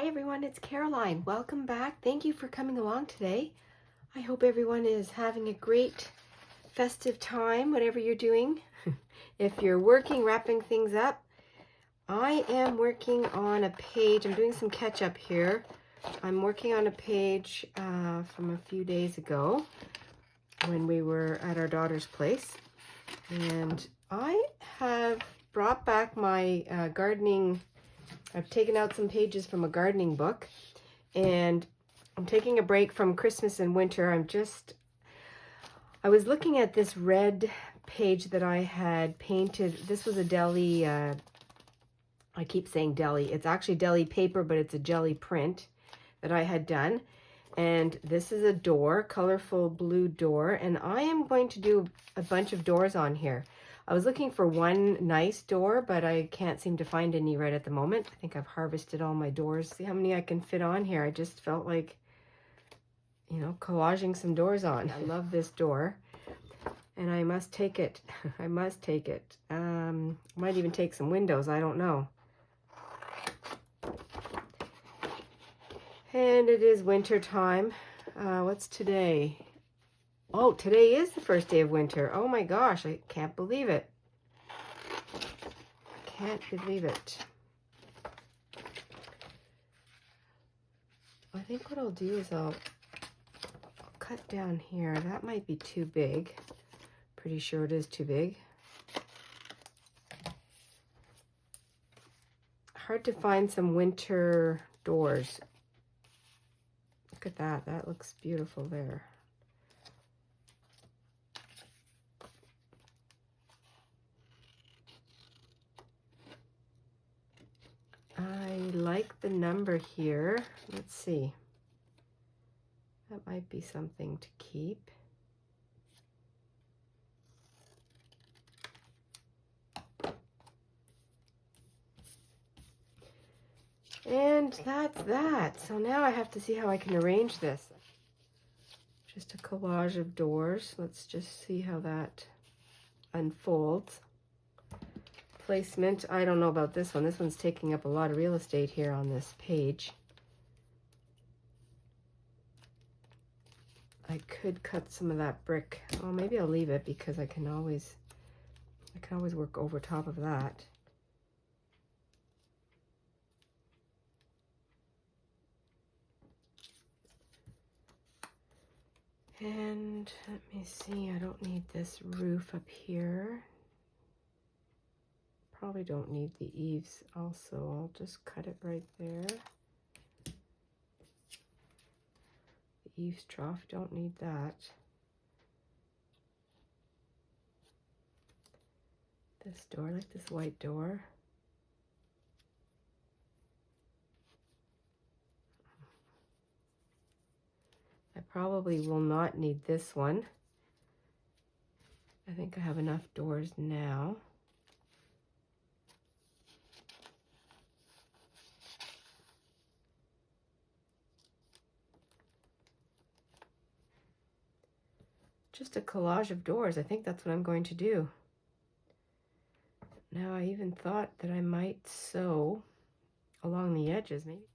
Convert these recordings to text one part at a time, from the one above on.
Hi everyone, it's Caroline. Welcome back. Thank you for coming along today. I hope everyone is having a great festive time, whatever you're doing. If you're working, wrapping things up, I am working on a page. I'm doing some catch up here. I'm working on a page from a few days ago when we were at our daughter's place. And I have brought back my gardening. I've taken out some pages from a gardening book, and I'm taking a break from Christmas and winter. I was looking at this red page that I had painted. This was a deli, I keep saying deli. It's actually deli paper, but it's a jelly print that I had done. And this is a door, colorful blue door, and I am going to do a bunch of doors on here. I was looking for one nice door, but I can't seem to find any right at the moment. I think I've harvested all my doors. See how many I can fit on here. I just felt like, collaging some doors on. I love this door, and I must take it. I must take it. Might even take some windows. I don't know. And it is winter time. What's today? Oh, today is the first day of winter. Oh my gosh, I can't believe it. Can't believe it. I think what I'll do is I'll cut down here. That might be too big. Pretty sure it is too big. Hard to find some winter doors. Look at that. That looks beautiful there. I like the number here. Let's see. That might be something to keep. And that's that. So now I have to see how I can arrange this. Just a collage of doors. Let's just see how that unfolds. Placement, I don't know about this one. This one's taking up a lot of real estate here on this page. I could cut some of that brick. Well, maybe I'll leave it because I can always work over top of that. And let me see, I don't need this roof up here. Probably don't need the eaves also. I'll just cut it right there. The eaves trough, don't need that. This door, I like this white door. I probably will not need this one. I think I have enough doors now. Just a collage of doors. I think that's what I'm going to do. Now I even thought that I might sew along the edges, maybe.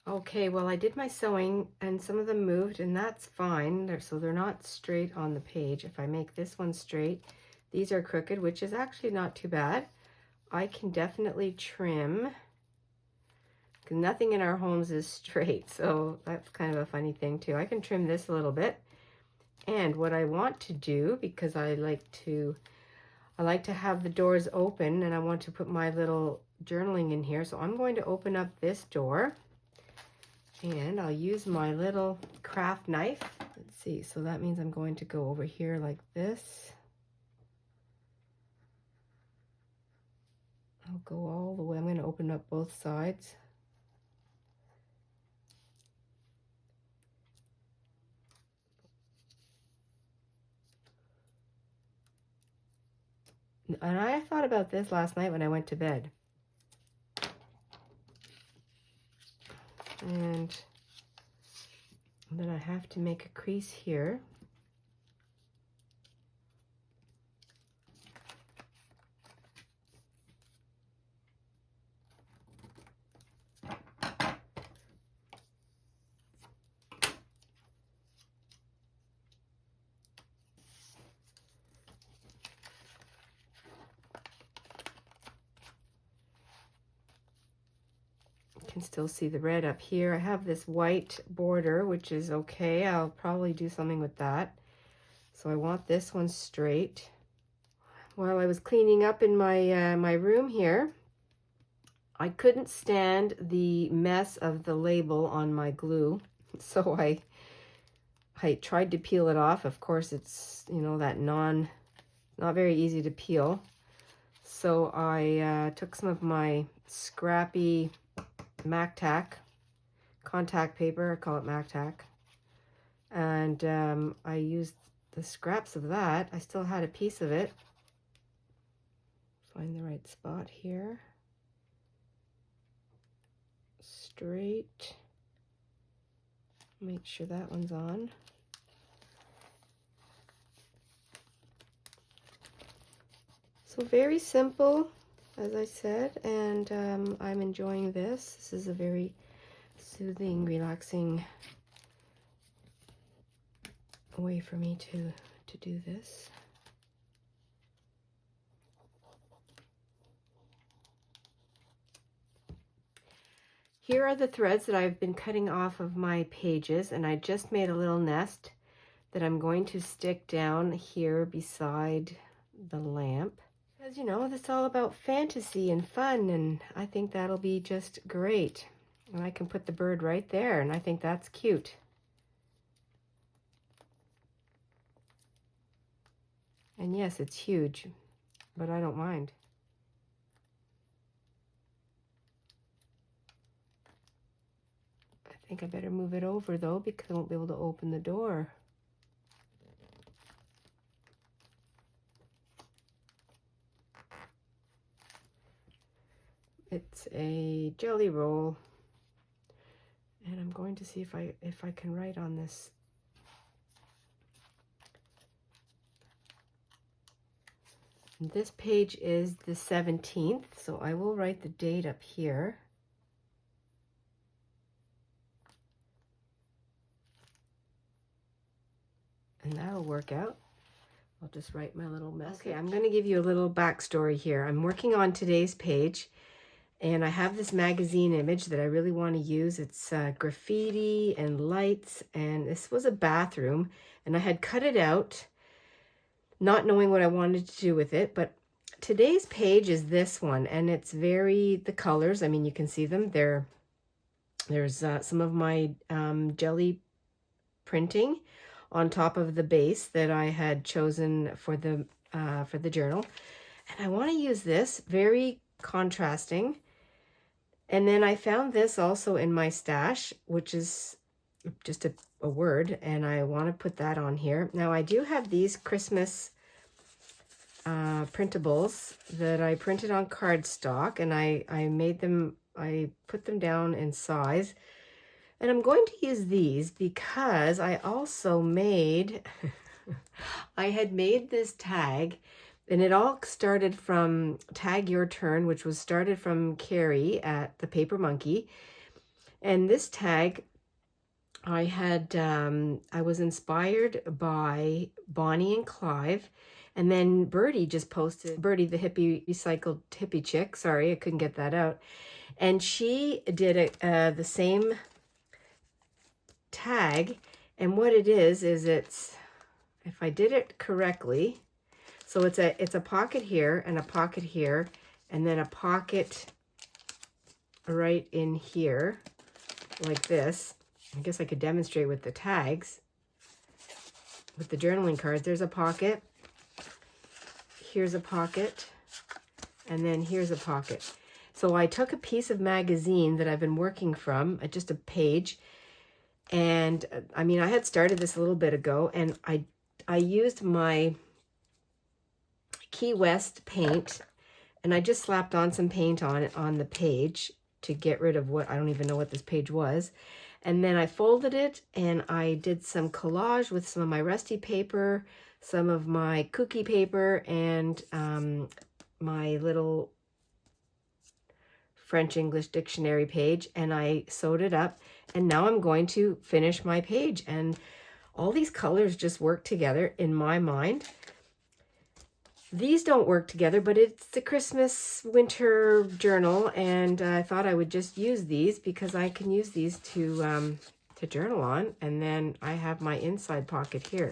Okay, well I did my sewing and some of them moved, and that's fine. So they're not straight on the page. If I make this one straight, these are crooked, which is actually not too bad. I can definitely trim, because nothing in our homes is straight, so that's kind of a funny thing too. I can trim this a little bit. And what I want to do, because I like to have the doors open, and I want to put my little journaling in here, so I'm going to open up this door, and I'll use my little craft knife. Let's see, so that means I'm going to go over here like this. I'll go all the way. I'm going to open up both sides. And I thought about this last night when I went to bed. And then I have to make a crease here. can still see the red up here. I have this white border, which is okay. I'll probably do something with that. So I want this one straight. While I was cleaning up in my room here, I couldn't stand the mess of the label on my glue. So I tried to peel it off. Of course, it's, you know, that not very easy to peel. So I took some of my scrappy Mac Tack contact paper, I call it Mac Tack, and I used the scraps of that. I still had a piece of it. Find the right spot here. Straight. Make sure that one's on. So very simple, as I said, and I'm enjoying this. This is a very soothing, relaxing way for me to do this. Here are the threads that I've been cutting off of my pages, and I just made a little nest that I'm going to stick down here beside the lamp. As you know, it's all about fantasy and fun, and I think that'll be just great. And I can put the bird right there, and I think that's cute. And yes, it's huge, but I don't mind. I think I better move it over though, because I won't be able to open the door. It's a jelly roll, and I'm going to see if I can write on this. And this page is the 17th, so I will write the date up here. And that'll work out. I'll just write my little message. Okay, I'm going to give you a little backstory here. I'm working on today's page, and I have this magazine image that I really want to use. It's graffiti and lights, and this was a bathroom, and I had cut it out, not knowing what I wanted to do with it. But today's page is this one, and it's the colors, I mean, you can see them. There's some of my jelly printing on top of the base that I had chosen for the journal. And I want to use this, very contrasting. And then I found this also in my stash, which is just a word, and I want to put that on here. Now I do have these Christmas printables that I printed on cardstock, and I put them down in size. And I'm going to use these because I also I had made this tag, and it all started from Tag Your Turn, which was started from Carrie at the Paper Monkey. And this tag, I was inspired by Bonnie and Clive. And then Birdie just posted, Birdie the recycled hippie chick, sorry, I couldn't get that out. And she did the same tag, and what it is it's, if I did it correctly, so it's a pocket here and a pocket here, and then a pocket right in here like this. I guess I could demonstrate with the tags, with the journaling cards. There's a pocket, here's a pocket, and then here's a pocket. So I took a piece of magazine that I've been working from, just a page. And I mean, I had started this a little bit ago, and I used my Key West paint, and I just slapped on some paint on the page to get rid of what, I don't even know what this page was. And then I folded it, and I did some collage with some of my rusty paper, some of my cookie paper, and my little French-English dictionary page, and I sewed it up. And now I'm going to finish my page, and all these colors just work together in my mind. These don't work together, but it's the Christmas winter journal, and I thought I would just use these because I can use these to journal on. And then I have my inside pocket here,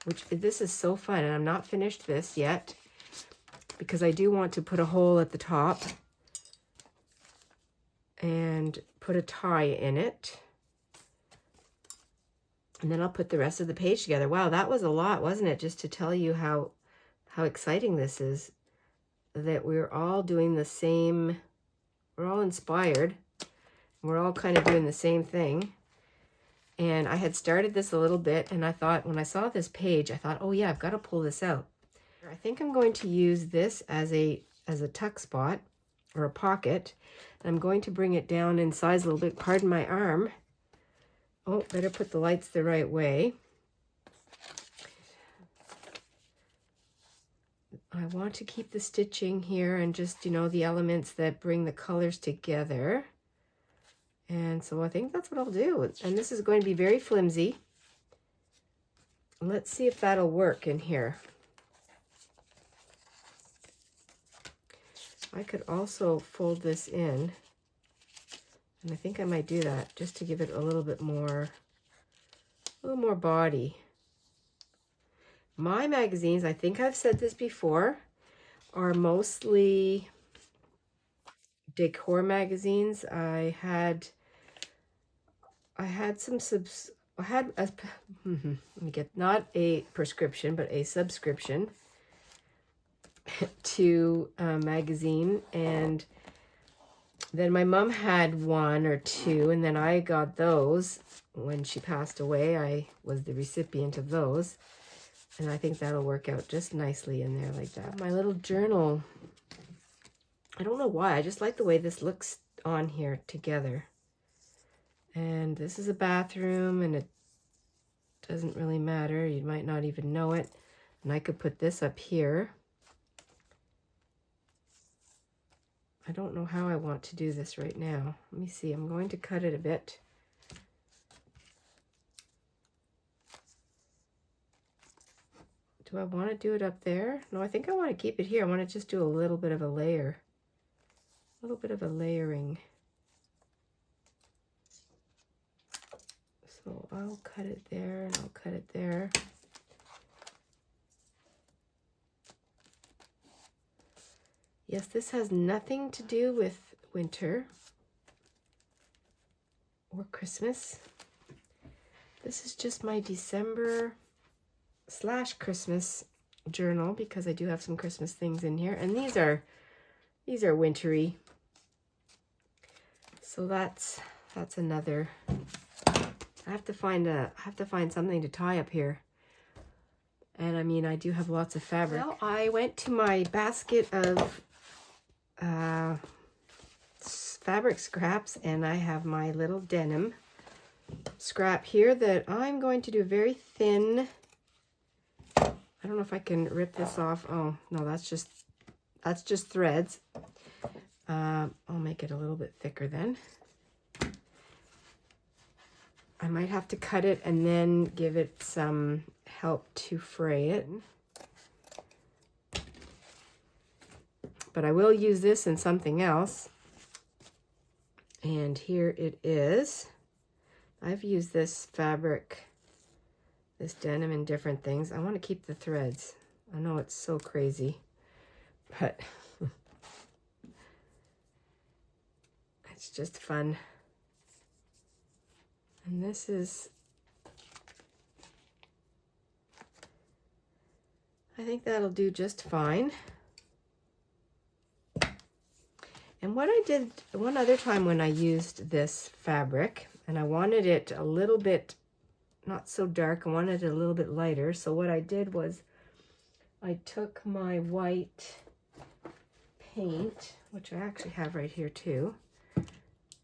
which this is so fun. And I'm not finished this yet because I do want to put a hole at the top and put a tie in it. And then I'll put the rest of the page together. Wow, that was a lot, wasn't it? Just to tell you how exciting this is, that we're all doing the same, we're all inspired. We're all kind of doing the same thing. And I had started this a little bit, and I thought, when I saw this page, I thought, oh yeah, I've got to pull this out. I think I'm going to use this as a tuck spot or a pocket. I'm going to bring it down in size a little bit. Pardon my arm. Oh, better put the lights the right way. I want to keep the stitching here and just, you know, the elements that bring the colors together. And so I think that's what I'll do. And this is going to be very flimsy. Let's see if that'll work in here. I could also fold this in. And I think I might do that just to give it a little more body. My magazines, I think I've said this before, are mostly decor magazines. I had some let me get, not a prescription, but a subscription to a magazine, and then my mom had one or two, and then I got those when she passed away. I was the recipient of those. And I think that'll work out just nicely in there like that. My little journal, I don't know why, I just like the way this looks on here together. And this is a bathroom, and it doesn't really matter. You might not even know it. And I could put this up here. I don't know how I want to do this right now. Let me see, I'm going to cut it a bit. Do I want to do it up there? No, I think I want to keep it here. I want to just do a little bit of a layer. A little bit of a layering. So I'll cut it there, and I'll cut it there. Yes, this has nothing to do with winter or Christmas. This is just my December/Christmas journal, because I do have some Christmas things in here, and these are wintry. So that's another. I have to find something to tie up here. And I mean, I do have lots of fabric. Well, I went to my basket of fabric scraps, and I have my little denim scrap here that I'm going to do very thin. I don't know if I can rip this off. Oh no, that's just threads. I'll make it a little bit thicker then. I might have to cut it and then give it some help to fray it. But I will use this in something else. And here it is. I've used this fabric, this denim, in different things. I want to keep the threads. I know it's so crazy, but it's just fun. And this is, I think that'll do just fine. And what I did one other time when I used this fabric, and I wanted it a little bit, not so dark, I wanted it a little bit lighter. So what I did was I took my white paint, which I actually have right here too,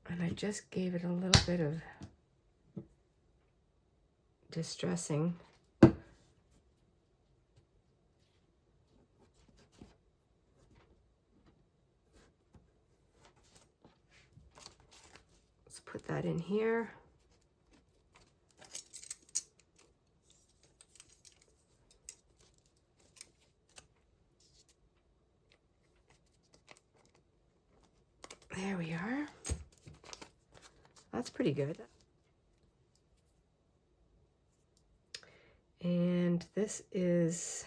and I just gave it a little bit of distressing. Let's put that in here. There we are. That's pretty good. And this is,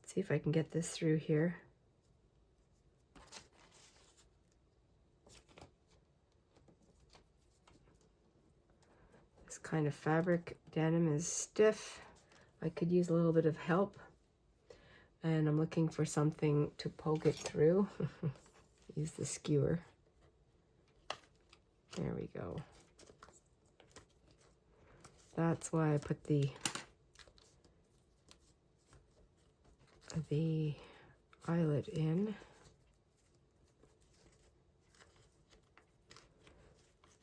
let's see if I can get this through here. This kind of fabric denim is stiff. I could use a little bit of help. And I'm looking for something to poke it through. Use the skewer. There we go. That's why I put the eyelet in.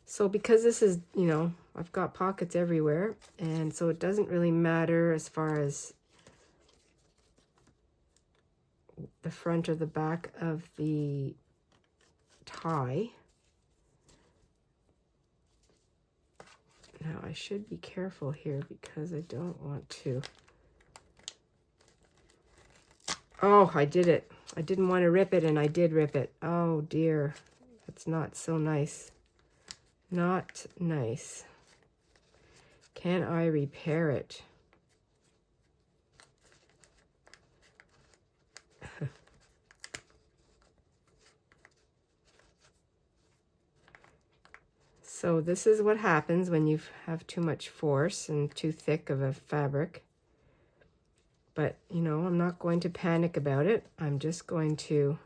So because this is, you know, I've got pockets everywhere, and so it doesn't really matter as far as the front or the back of the tie. Now I should be careful here because I don't want to. Oh, I did it. I didn't want to rip it and I did rip it. Oh dear. That's not so nice. Not nice. Can I repair it? So this is what happens when you have too much force and too thick of a fabric. But, you know, I'm not going to panic about it. I'm just going to,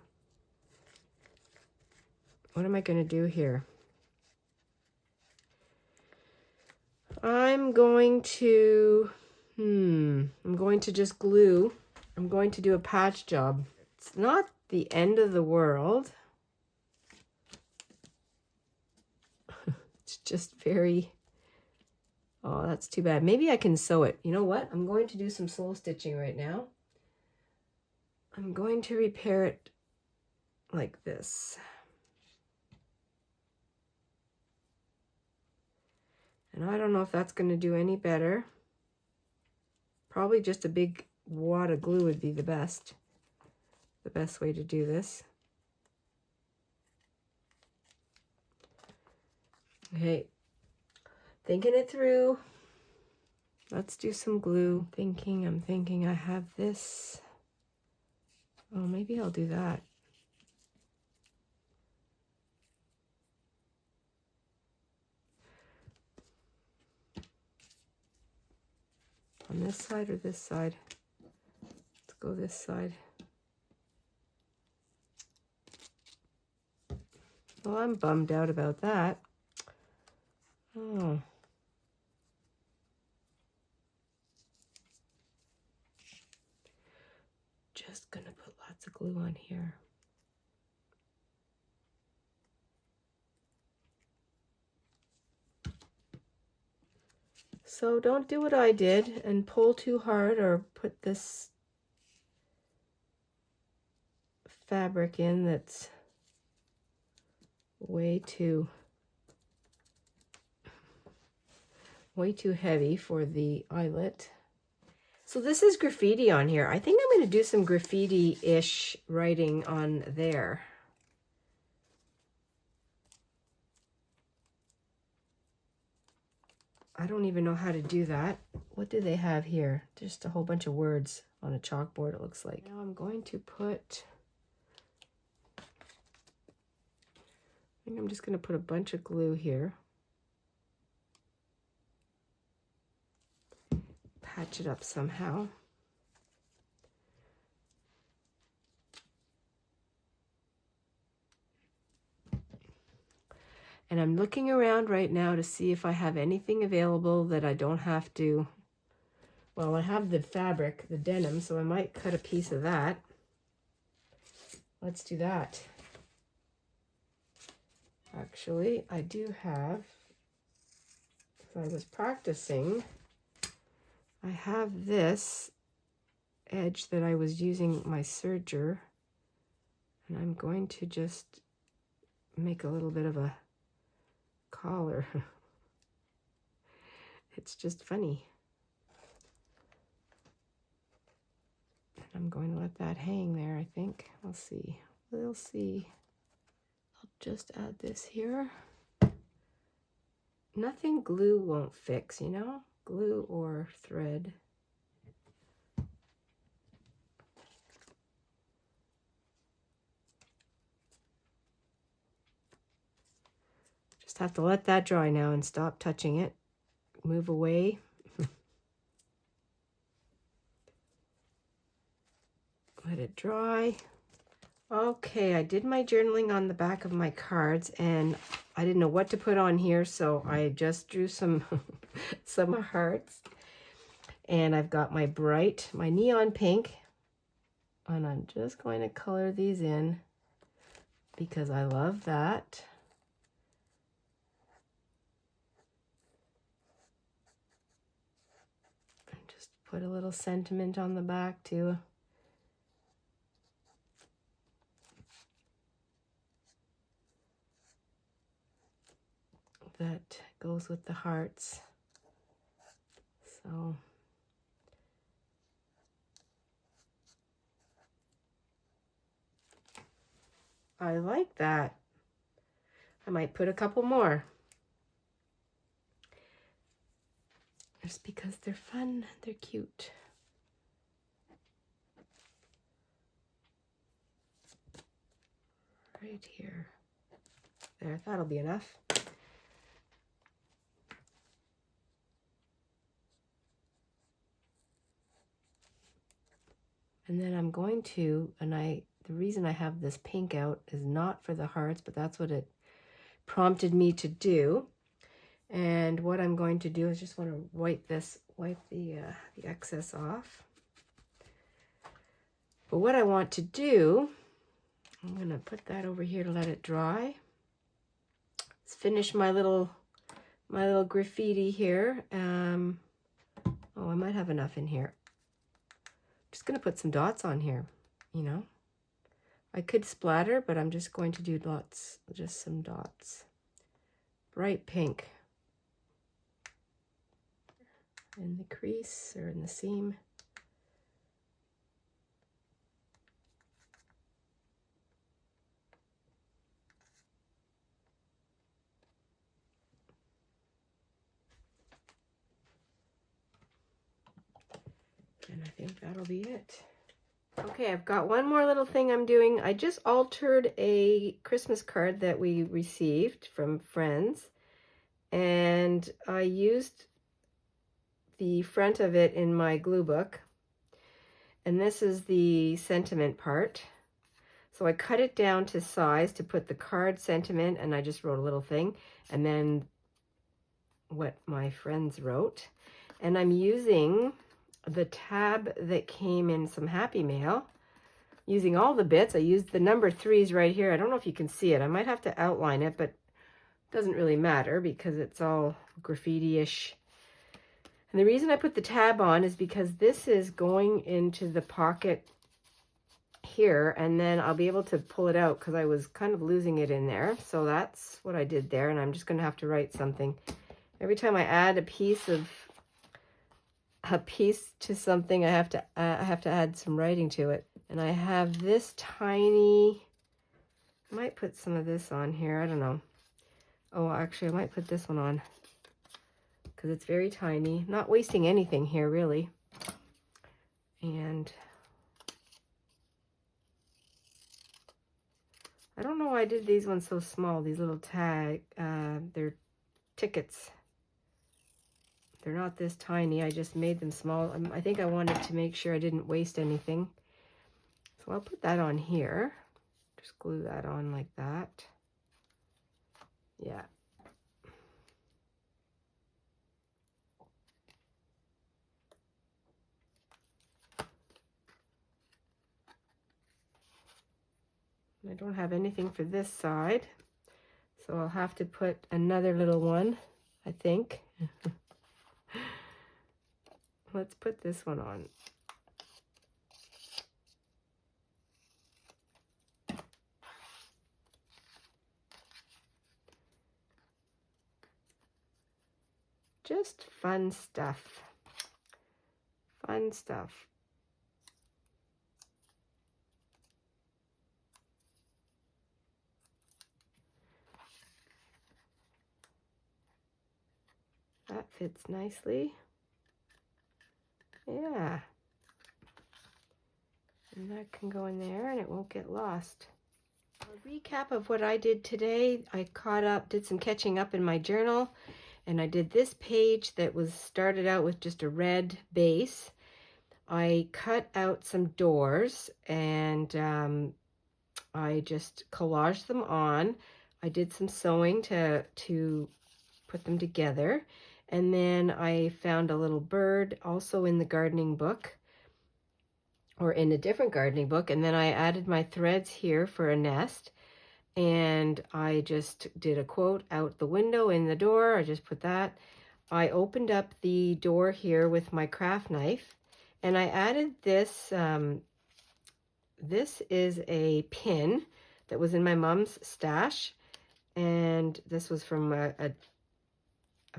what am I going to do here? I'm going to just glue. I'm going to do a patch job. It's not the end of the world. It's just very, oh, that's too bad. Maybe I can sew it. You know what? I'm going to do some sole stitching right now. I'm going to repair it like this. And I don't know if that's going to do any better. Probably just a big wad of glue would be the best way to do this. Okay, thinking it through. Let's do some glue. I'm thinking I have this. Oh, maybe I'll do that. On this side or this side? Let's go this side. Well, I'm bummed out about that. Oh. Just gonna put lots of glue on here. So don't do what I did and pull too hard or put this fabric in that's way too heavy for the eyelet. So this is graffiti on here. I think I'm going to do some graffiti-ish writing on there. I don't even know how to do that. What do they have here? Just a whole bunch of words on a chalkboard, it looks like. Now I'm going to put, I think I'm just going to put a bunch of glue here. Patch it up somehow. And I'm looking around right now to see if I have anything available that I don't have to. Well, I have the fabric, the denim, so I might cut a piece of that. Let's do that. Actually, I do have, as I was practicing, I have this edge that I was using my serger, and I'm going to just make a little bit of a collar. It's just funny. And I'm going to let that hang there, I think. We'll see. We'll see. just add this here. Nothing glue won't fix, you know, glue or thread. Just have to let that dry now and stop touching it. Move away. Let it dry. Okay, I did my journaling on the back of my cards and I didn't know what to put on here, so I just drew some some hearts. And I've got my neon pink, and I'm just going to color these in because I love that. And just put a little sentiment on the back too. That goes with the hearts. So I like that. I might put a couple more. Just because they're fun, they're cute. Right here. There, that'll be enough. And then I'm going to, the reason I have this pink out is not for the hearts, but that's what it prompted me to do. And what I'm going to do is just want to wipe the excess off. But what I want to do, I'm going to put that over here to let it dry. Let's finish my little graffiti here. Oh, I might have enough in here. Just going to put some dots on here, you know. I could splatter, but I'm just going to do dots, just some dots. Bright pink. In the crease or in the seam. And I think that'll be it. Okay, I've got one more little thing I'm doing. I just altered a Christmas card that we received from friends, and I used the front of it in my glue book, and this is the sentiment part. So I cut it down to size to put the card sentiment, and I just wrote a little thing, and then what my friends wrote. And I'm using the tab that came in some Happy Mail, using all the bits. I used the number 3s right here. I don't know if you can see it. I might have to outline it, but it doesn't really matter because it's all graffiti-ish. And the reason I put the tab on is because this is going into the pocket here, and then I'll be able to pull it out because I was kind of losing it in there. So that's what I did there, and I'm just going to have to write something. Every time I add a piece to something, I have to add some writing to it. And I have this tiny, I might put some of this on here, I don't know. Oh, actually I might put this one on because it's very tiny. Not wasting anything here really. And I don't know why I did these ones so small, these little they're tickets. They're not this tiny, I just made them small. I think I wanted to make sure I didn't waste anything. So I'll put that on here. Just glue that on like that. Yeah. I don't have anything for this side, so I'll have to put another little one, I think. Let's put this one on. Just fun stuff. Fun stuff. That fits nicely. Yeah. And that can go in there and it won't get lost. A recap of what I did today. I caught up, did some catching up in my journal, and I did this page that was started out with just a red base. I cut out some doors and I just collaged them on. I did some sewing to put them together. And then I found a little bird also in the gardening book, or in a different gardening book. And then I added my threads here for a nest. And I just did a quote out the window in the door. I just put that. I opened up the door here with my craft knife. And I added this. This is a pin that was in my mom's stash. And this was from a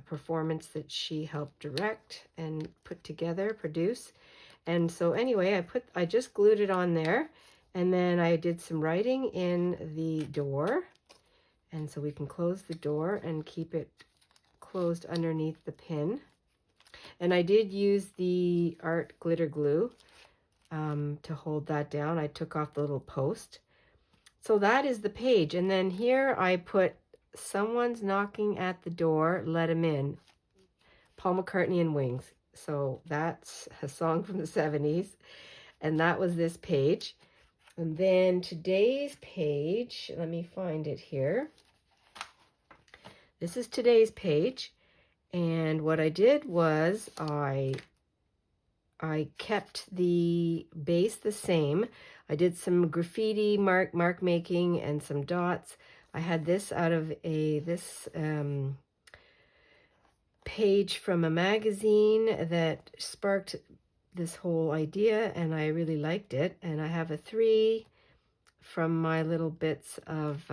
performance that she helped direct and put together, produce. And so anyway, I just glued it on there, and then I did some writing in the door. And so we can close the door and keep it closed underneath the pin. And I did use the art glitter glue to hold that down. I took off the little post. So that is the page. And then here I put someone's knocking at the door, let him in. Paul McCartney and Wings. So that's a song from the 70s. And that was this page. And then today's page, let me find it here. This is today's page. And what I did was I kept the base the same. I did some graffiti mark making and some dots. I had this out of this page from a magazine that sparked this whole idea, and I really liked it. And I have a 3 from my little bits of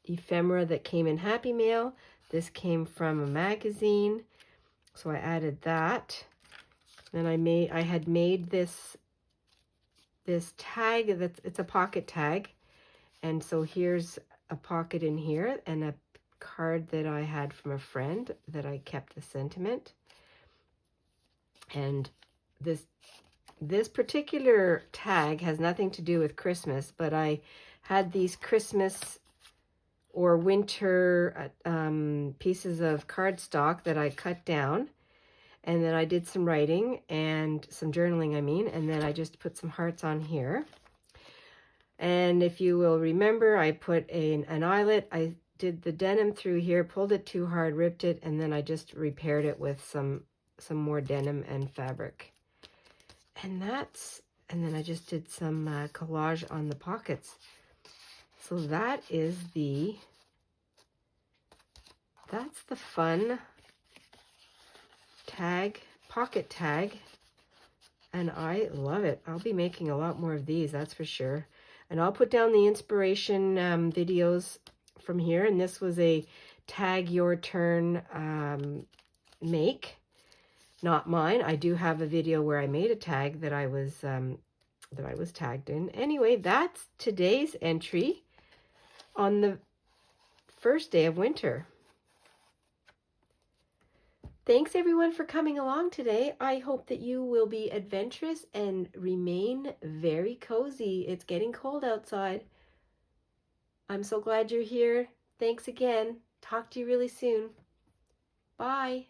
ephemera that came in Happy Mail. This came from a magazine, so I added that. Then I had made this tag it's a pocket tag, and so here's a pocket in here and a card that I had from a friend that I kept the sentiment. And this particular tag has nothing to do with Christmas, but I had these Christmas or winter pieces of cardstock that I cut down, and then I did some writing and some journaling, and then I just put some hearts on here. And if you will remember, I put an eyelet. I did the denim through here, pulled it too hard, ripped it, and then I just repaired it with some more denim and fabric. And then I just did some collage on the pockets. So that's the fun tag, pocket tag, and I love it. I'll be making a lot more of these, that's for sure. And I'll put down the inspiration videos from here. And this was a tag your turn make, not mine. I do have a video where I made a tag that I was tagged in. Anyway, that's today's entry on the first day of winter. Thanks everyone for coming along today. I hope that you will be adventurous and remain very cozy. It's getting cold outside. I'm so glad you're here. Thanks again. Talk to you really soon. Bye.